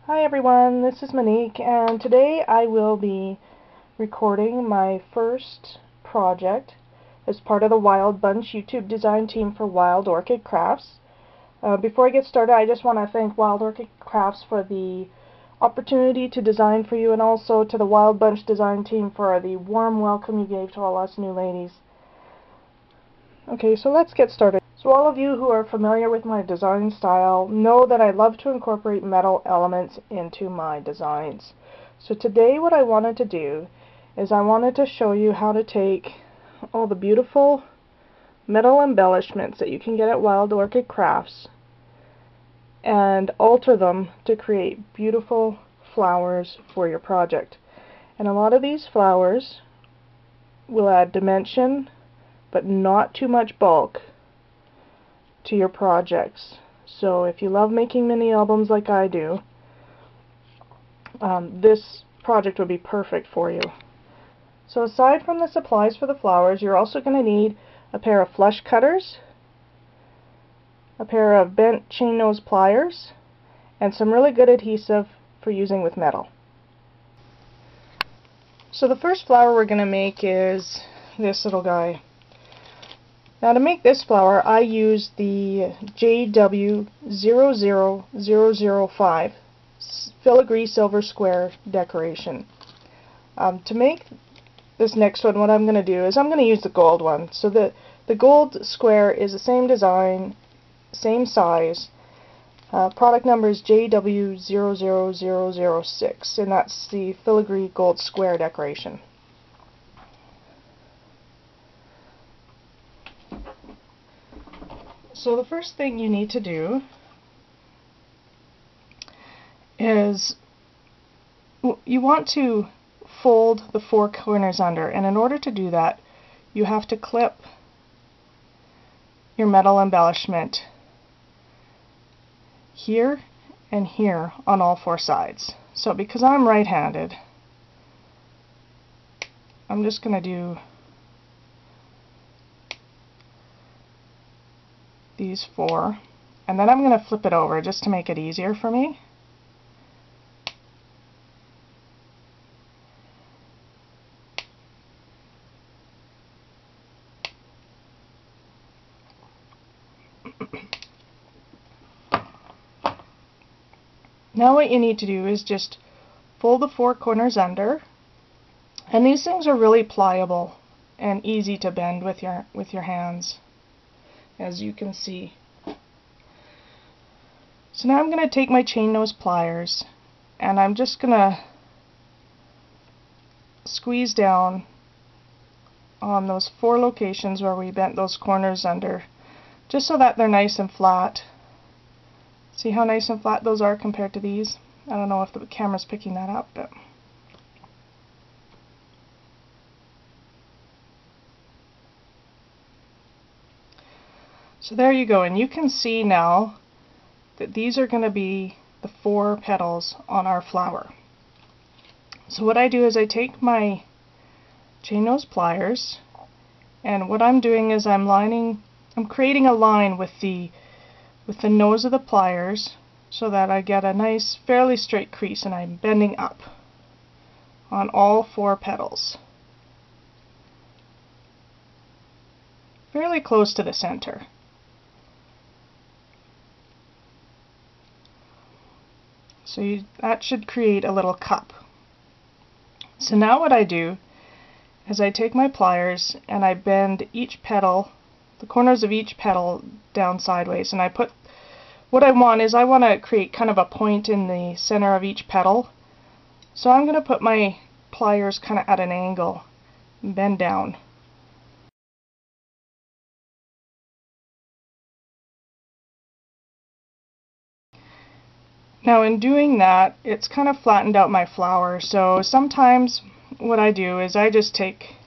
Hi everyone, this is Monique, and today I will be recording my first project as part of the Wild Bunch YouTube design team for Wild Orchid Crafts. Before I get started, I just want to thank Wild Orchid Crafts for the opportunity to design for you, and also to the Wild Bunch design team for the warm welcome you gave to all us new ladies. Okay, so let's get started. So all of you who are familiar with my design style know that I love to incorporate metal elements into my designs. So today what I wanted to do is I wanted to show you how to take all the beautiful metal embellishments that you can get at Wild Orchid Crafts and alter them to create beautiful flowers for your project. And a lot of these flowers will add dimension but not too much bulk to your projects. So if you love making mini albums like I do, this project would be perfect for you. So aside from the supplies for the flowers, you're also going to need a pair of flush cutters, a pair of bent chain nose pliers, and some really good adhesive for using with metal. So the first flower we're going to make is this little guy. Now to make this flower, I use the JW00005 Filigree Silver Square decoration. To make this next one, what I'm going to do is I'm going to use the gold one. So the gold square is the same design, same size. Product number is JW00006, and that's the Filigree Gold Square decoration. So the first thing you need to do is you want to fold the four corners under, and in order to do that you have to clip your metal embellishment here and here on all four sides. So because I'm right-handed, I'm just going to do these four, and then I'm going to flip it over just to make it easier for me. Now what you need to do is just fold the four corners under, and these things are really pliable and easy to bend with your hands, as you can see. So now I'm going to take my chain nose pliers and I'm just going to squeeze down on those four locations where we bent those corners under, just so that they're nice and flat. See how nice and flat those are compared to these? I don't know if the camera's picking that up, but so there you go, and you can see now that these are going to be the four petals on our flower. So what I do is I take my chain nose pliers, and what I'm doing is I'm creating a line with the nose of the pliers so that I get a nice fairly straight crease, and I'm bending up on all four petals, fairly close to the center. So that should create a little cup. So now what I do is I take my pliers and I bend each petal, the corners of each petal, down sideways, and what I want to create kind of a point in the center of each petal. So I'm going to put my pliers kind of at an angle and bend down. Now in doing that, it's kind of flattened out my flower, so sometimes what I do is I just take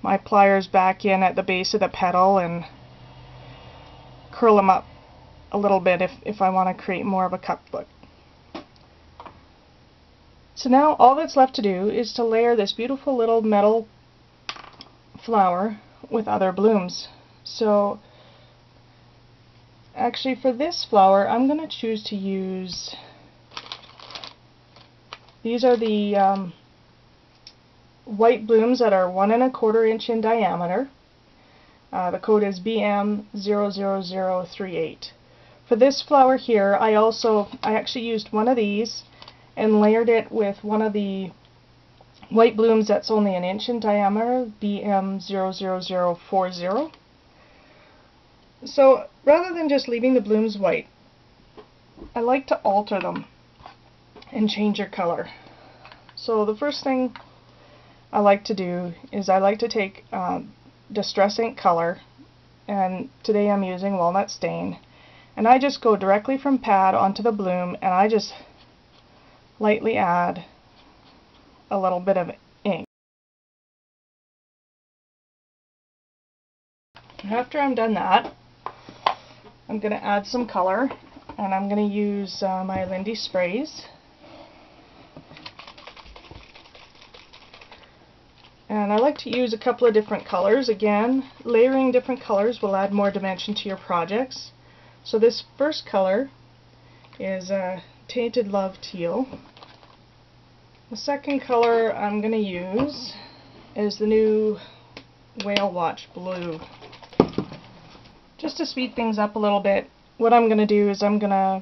my pliers back in at the base of the petal and curl them up a little bit if I want to create more of a cup look. So now all that's left to do is to layer this beautiful little metal flower with other blooms. So actually for this flower I'm going to choose to use These are the white blooms that are 1 1/4 inch in diameter. The code is BM00038. For this flower here, I actually used one of these and layered it with one of the white blooms that's only 1 inch in diameter, BM00040. So rather than just leaving the blooms white, I like to alter them and change their color. So the first thing I like to do is I like to take Distress Ink color, and today I'm using Walnut Stain, and I just go directly from pad onto the bloom, and I just lightly add a little bit of ink. After I'm done that, I'm going to add some color, and I'm going to use my Lindy sprays. And I like to use a couple of different colors. Again, layering different colors will add more dimension to your projects. So this first color is Tainted Love Teal. The second color I'm going to use is the new Whale Watch Blue. Just to speed things up a little bit, what I'm going to do is I'm going to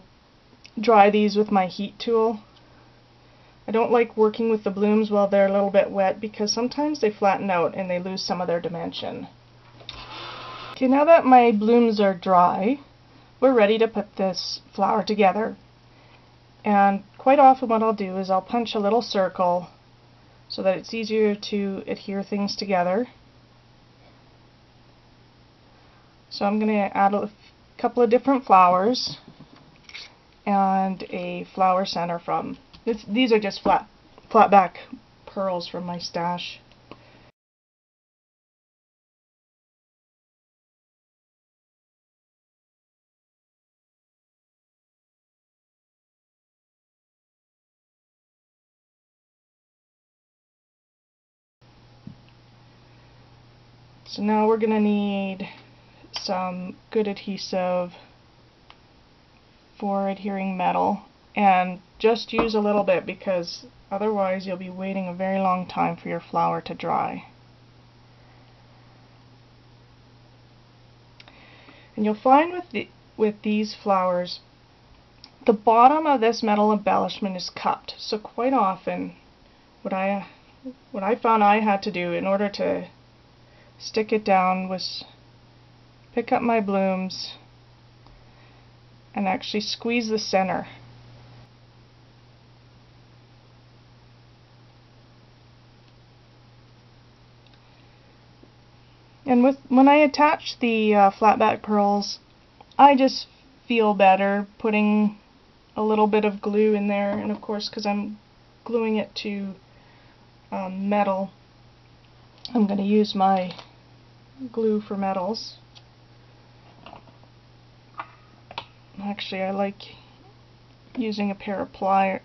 dry these with my heat tool. I don't like working with the blooms while they're a little bit wet because sometimes they flatten out and they lose some of their dimension. Okay, now that my blooms are dry, we're ready to put this flower together. And quite often what I'll do is I'll punch a little circle so that it's easier to adhere things together. So I'm going to add a couple of different flowers and a flower center from these are just flat back pearls from my stash. So now we're going to need some good adhesive for adhering metal, and just use a little bit because otherwise you'll be waiting a very long time for your flower to dry. And you'll find with these flowers, the bottom of this metal embellishment is cupped. So quite often what I found I had to do in order to stick it down was pick up my blooms and actually squeeze the center. And when I attach the flat back pearls, I just feel better putting a little bit of glue in there, and of course because I'm gluing it to metal, I'm going to use my glue for metals. Actually, I like using a pair of I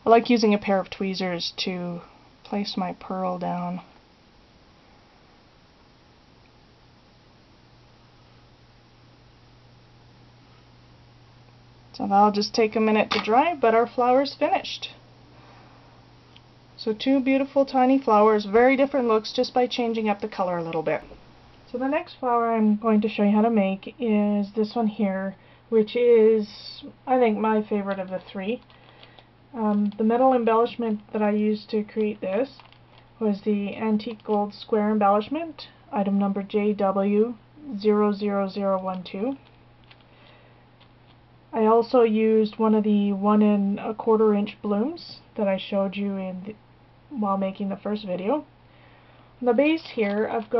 like using a pair of tweezers to place my pearl down. So that'll just take a minute to dry, but our flower's finished. So 2 beautiful tiny flowers, very different looks just by changing up the color a little bit. So the next flower I'm going to show you how to make is this one here, which is, I think, my favorite of the 3. The metal embellishment that I used to create this was the antique gold square embellishment, item number JW00012. I also used one of the 1 1/4 inch blooms that I showed you while making the first video. On the base here, I've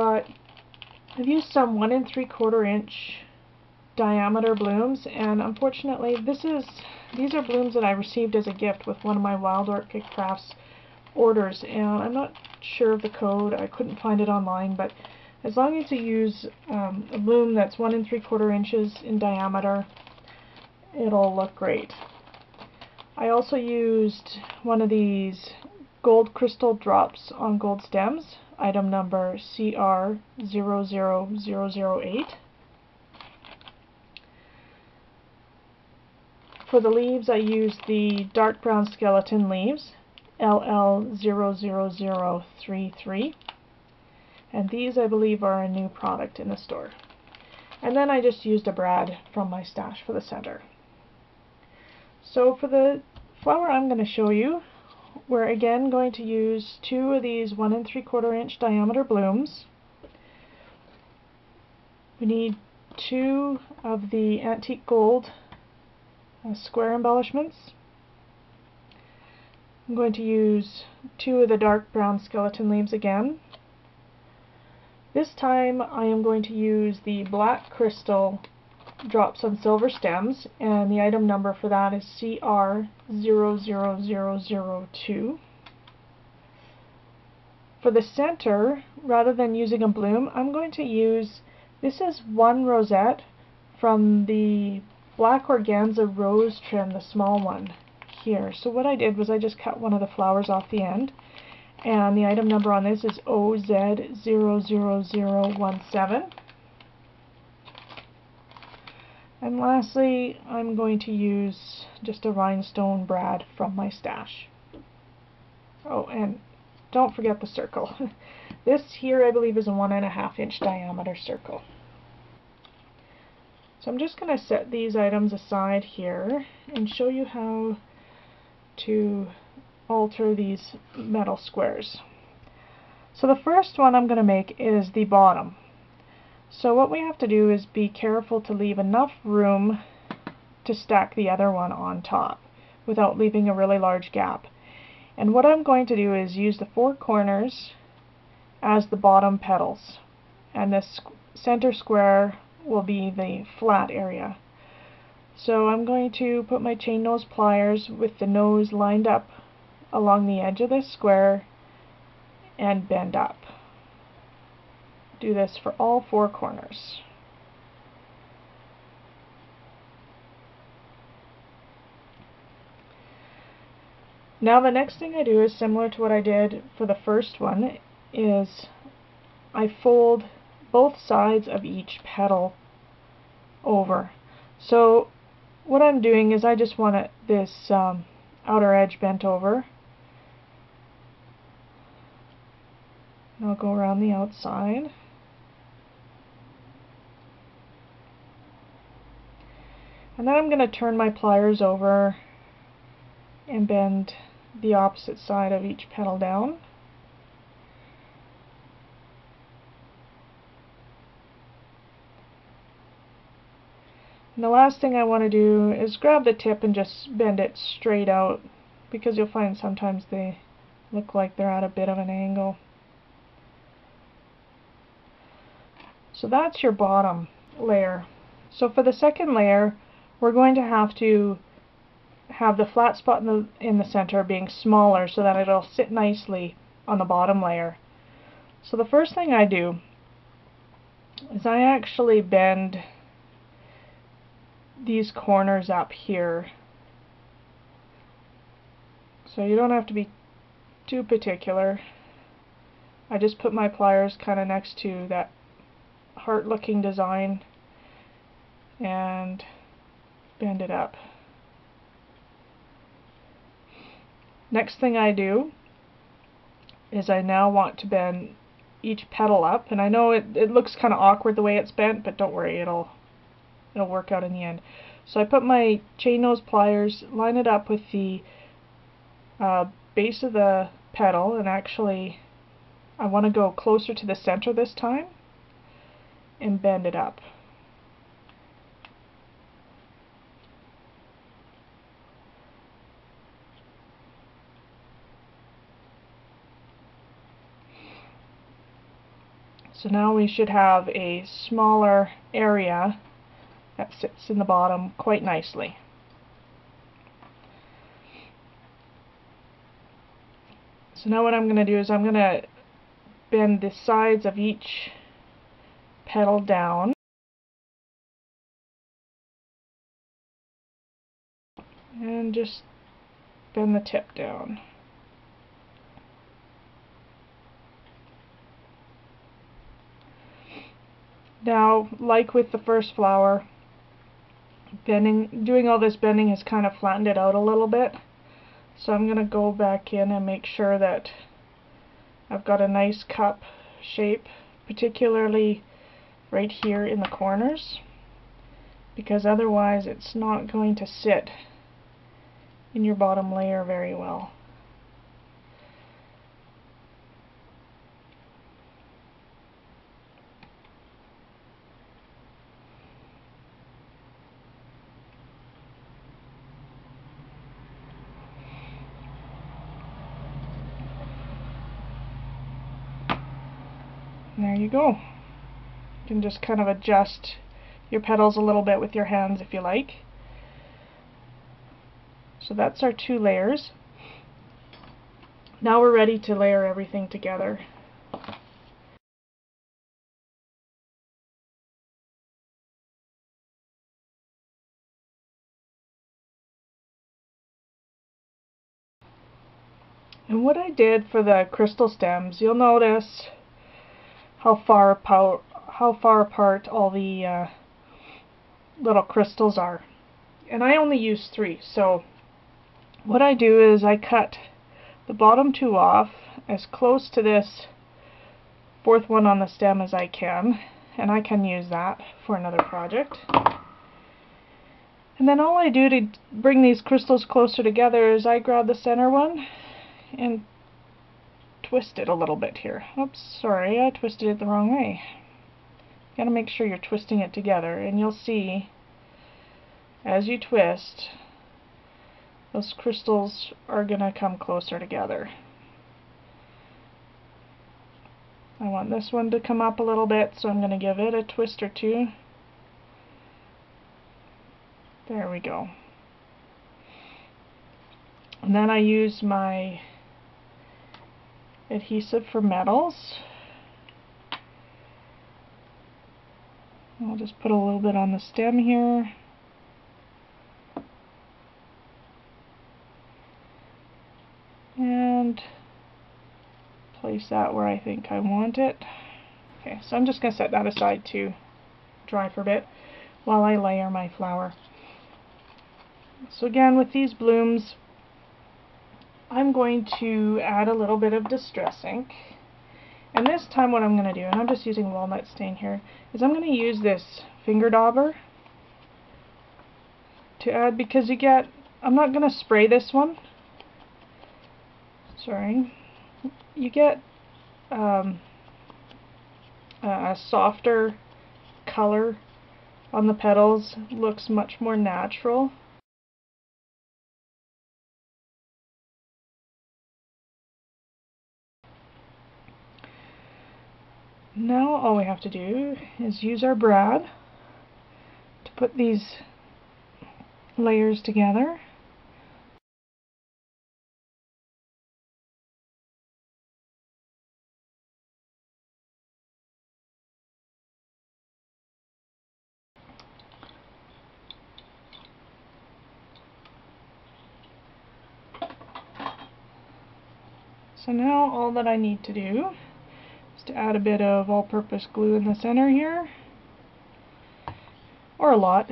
used some 1 3/4 inch diameter blooms, and unfortunately these are blooms that I received as a gift with one of my Wild Orchid Crafts orders, and I'm not sure of the code. I couldn't find it online, but as long as you use a bloom that's 1 3/4 inches in diameter, it'll look great. I also used one of these gold crystal drops on gold stems, item number CR00008. For the leaves, I used the dark brown skeleton leaves, LL00033, and these I believe are a new product in the store. And then I just used a brad from my stash for the center. So for the flower I'm going to show you, we're again going to use 2 of these 1 3/4 inch diameter blooms. We need 2 of the antique gold square embellishments. I'm going to use 2 of the dark brown skeleton leaves again. This time I am going to use the black crystal drops on silver stems, and the item number for that is CR00002. For the center, rather than using a bloom, I'm going to use, this is 1 rosette from the black organza rose trim, the small one here. So what I did was I just cut one of the flowers off the end, and the item number on this is OZ00017. And lastly, I'm going to use just a rhinestone brad from my stash. Oh, and don't forget the circle. This here I believe is a 1 1/2 inch diameter circle. So I'm just going to set these items aside here and show you how to alter these metal squares. So the first one I'm going to make is the bottom. So what we have to do is be careful to leave enough room to stack the other one on top without leaving a really large gap. And what I'm going to do is use the 4 corners as the bottom petals, and this center square will be the flat area. So I'm going to put my chain nose pliers with the nose lined up along the edge of this square and bend up. Do this for all 4 corners. Now the next thing I do is similar to what I did for the first one, is I fold both sides of each petal over. So what I'm doing is I just want this outer edge bent over. And I'll go around the outside. And then I'm going to turn my pliers over and bend the opposite side of each petal down. And the last thing I want to do is grab the tip and just bend it straight out, because you'll find sometimes they look like they're at a bit of an angle. So that's your bottom layer. So for the second layer, we're going to have the flat spot in the center being smaller so that it'll sit nicely on the bottom layer. So the first thing I do is I actually bend these corners up here. So you don't have to be too particular. I just put my pliers kind of next to that heart looking design and bend it up. Next thing I do is I now want to bend each petal up, and I know it looks kind of awkward the way it's bent, but don't worry, it'll work out in the end. So I put my chain nose pliers, line it up with the base of the petal, and actually I want to go closer to the center this time and bend it up. So now we should have a smaller area that sits in the bottom quite nicely. So now what I'm going to do is I'm going to bend the sides of each petal down and just bend the tip down. Now, like with the first flower, doing all this bending has kind of flattened it out a little bit. So I'm going to go back in and make sure that I've got a nice cup shape, particularly right here in the corners, because otherwise it's not going to sit in your bottom layer very well. And there you go. You can just kind of adjust your petals a little bit with your hands if you like. So that's our 2 layers. Now we're ready to layer everything together. And what I did for the crystal stems, you'll notice how far apart all the little crystals are. And I only use 3, so what I do is I cut the bottom 2 off as close to this 4th one on the stem as I can, and I can use that for another project. And then all I do to bring these crystals closer together is I grab the center one and twist it a little bit here. Oops, sorry, I twisted it the wrong way. You gotta make sure you're twisting it together, and you'll see as you twist, those crystals are gonna come closer together. I want this one to come up a little bit, so I'm gonna give it a twist or 2. There we go. And then I use my adhesive for metals. I'll just put a little bit on the stem here. And place that where I think I want it. Okay, so I'm just going to set that aside to dry for a bit while I layer my flower. So again, with these blooms, I'm going to add a little bit of Distress ink. And this time what I'm going to do, and I'm just using walnut stain here, is I'm going to use this finger dauber to add, because you get, I'm not going to spray this one, sorry, you get a softer color on the petals, looks much more natural. Now all we have to do is use our brad to put these layers together. So now all that I need to do is to add a bit of all-purpose glue in the center here, or a lot,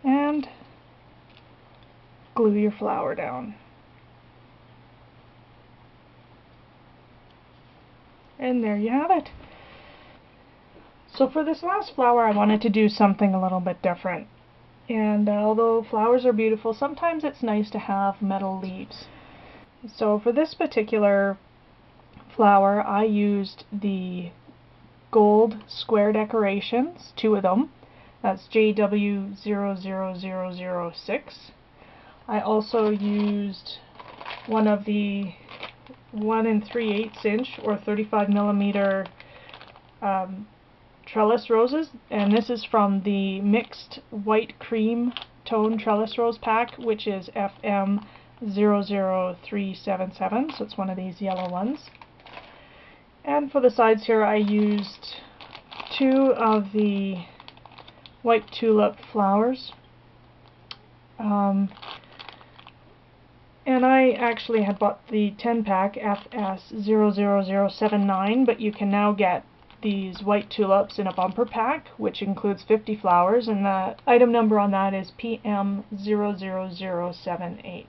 and glue your flower down. And there you have it. So for this last flower I wanted to do something a little bit different. And although flowers are beautiful, sometimes it's nice to have metal leaves. So for this particular flower I used the gold square decorations, 2 of them. That's JW00006. I also used one of the 1 3/8 inch or 35mm trellis roses, and this is from the mixed white cream tone trellis rose pack, which is FM00377, so it's one of these yellow ones. And for the sides here I used 2 of the white tulip flowers. And I actually had bought the 10 pack FS00079, but you can now get these white tulips in a bumper pack, which includes 50 flowers, and the item number on that is PM00078.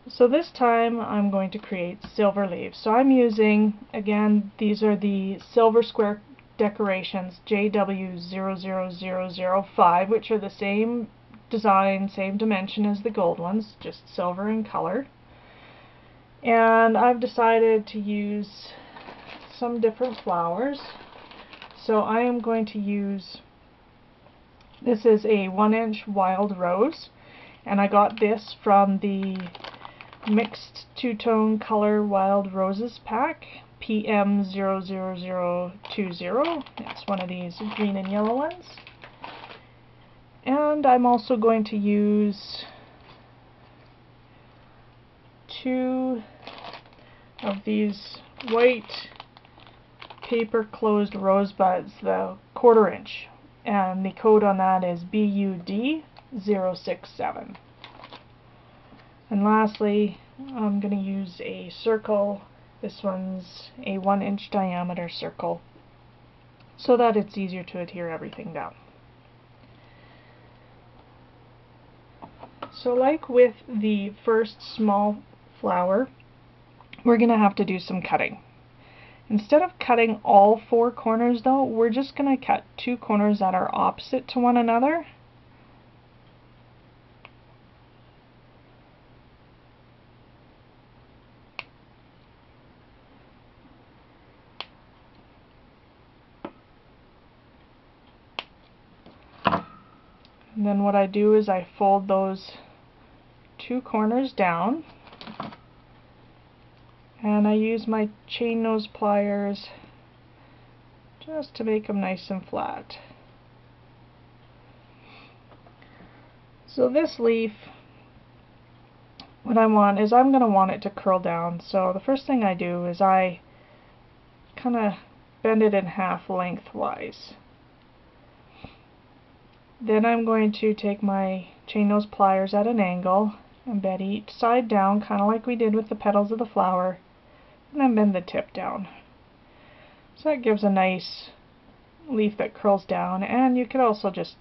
So this time I'm going to create silver leaves. So I'm using, again, these are the Silver Square Decorations JW00005, which are the same design, same dimension as the gold ones, just silver in color. And I've decided to use some different flowers. So I am going to use, this is a 1-inch wild rose, and I got this from the mixed two-tone color wild roses pack, PM00020. It's one of these green and yellow ones. And I'm also going to use 2 of these white paper closed rosebuds, the 1/4 inch, and the code on that is BUD067. And lastly, I'm going to use a circle. This one's a 1-inch diameter circle, so that it's easier to adhere everything down. So like with the first small flower, we're going to have to do some cutting. Instead of cutting all 4 corners though, we're just going to cut 2 corners that are opposite to one another. And then what I do is I fold those 2 corners down, and I use my chain nose pliers just to make them nice and flat. So this leaf, what I want is I'm going to want it to curl down. So the first thing I do is I kind of bend it in half lengthwise. Then I'm going to take my chain nose pliers at an angle and bend each side down, kind of like we did with the petals of the flower, and then bend the tip down. So that gives a nice leaf that curls down, and you could also just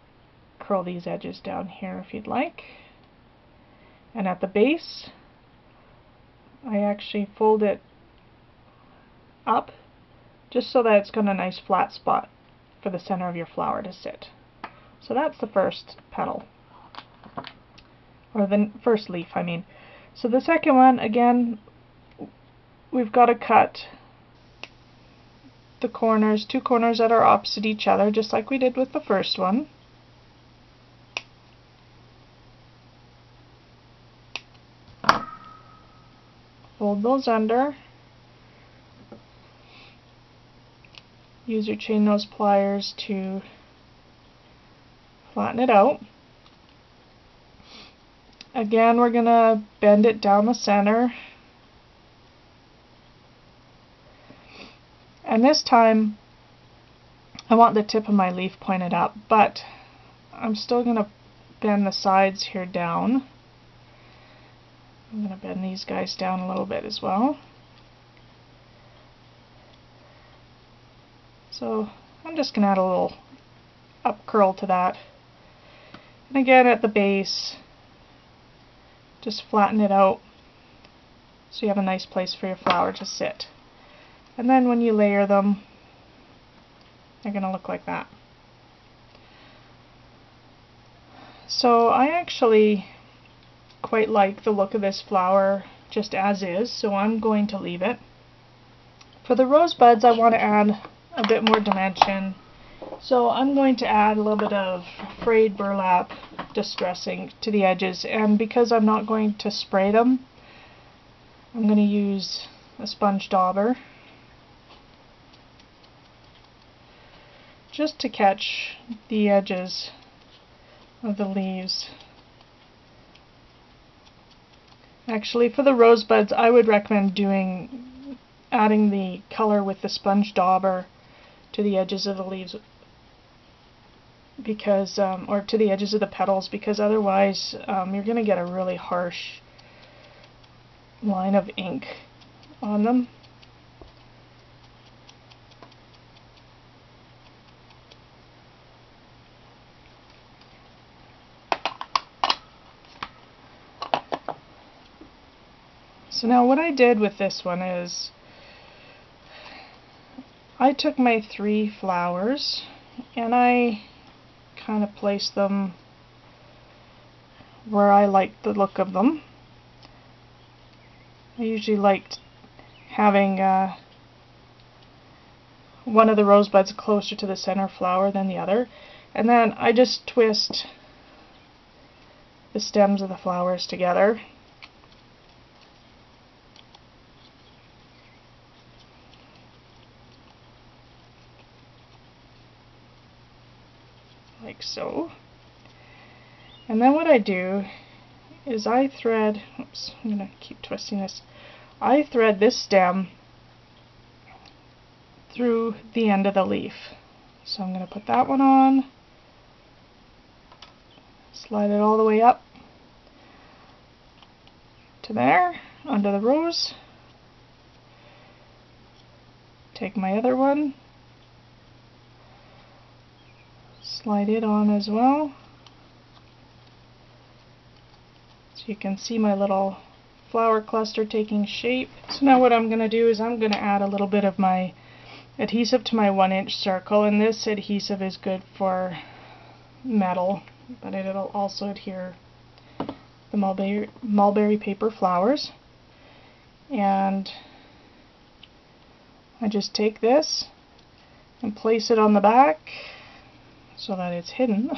curl these edges down here if you'd like. And at the base, I actually fold it up just so that it's got a nice flat spot for the center of your flower to sit. So that's the first petal, or the first leaf, I mean. So the second one, again, we've got to cut the corners, 2 corners that are opposite each other, just like we did with the first one. Fold those under. Use your chain nose pliers to flatten it out. Again, we're going to bend it down the center. And this time, I want the tip of my leaf pointed up, but I'm still going to bend the sides here down. I'm going to bend these guys down a little bit as well. So I'm just going to add a little up curl to that. And again, at the base, just flatten it out so you have a nice place for your flower to sit. And then when you layer them, they're going to look like that. So I actually quite like the look of this flower just as is, so I'm going to leave it. For the rosebuds, I want to add a bit more dimension. So I'm going to add a little bit of frayed burlap distressing to the edges, and because I'm not going to spray them, I'm going to use a sponge dauber just to catch the edges of the leaves. Actually, for the rosebuds, I would recommend adding the color with the sponge dauber to the edges of the leaves, because or to the edges of the petals, because otherwise you're going to get a really harsh line of ink on them. So now what I did with this one is I took my 3 flowers and I kind of placed them where I liked the look of them. I usually liked having one of the rosebuds closer to the center flower than the other, and then I just twist the stems of the flowers together. Like so. And then what I do is I thread, oops, I'm going to keep twisting this, I thread this stem through the end of the leaf. So I'm going to put that one on, slide it all the way up to there, under the rose, take my other one, slide it on as well. So you can see my little flower cluster taking shape. So now what I'm going to do is I'm going to add a little bit of my adhesive to my 1-inch circle, and this adhesive is good for metal, but it'll also adhere the mulberry paper flowers. And I just take this and place it on the back so that it's hidden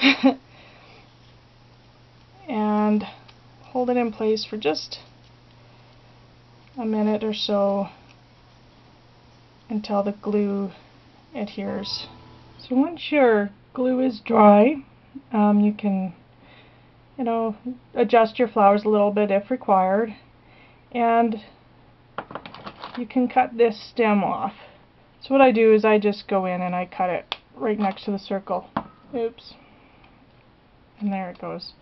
and hold it in place for just a minute or so until the glue adheres. So once your glue is dry, you can, adjust your flowers a little bit if required, and you can cut this stem off. So what I do is I just go in and I cut it right next to the circle. Oops. And there it goes.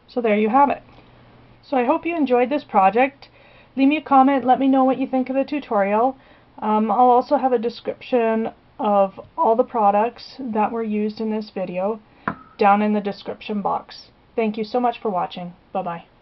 So there you have it. So I hope you enjoyed this project. Leave me a comment, let me know what you think of the tutorial. I'll also have a description of all the products that were used in this video down in the description box. Thank you so much for watching. Bye-bye.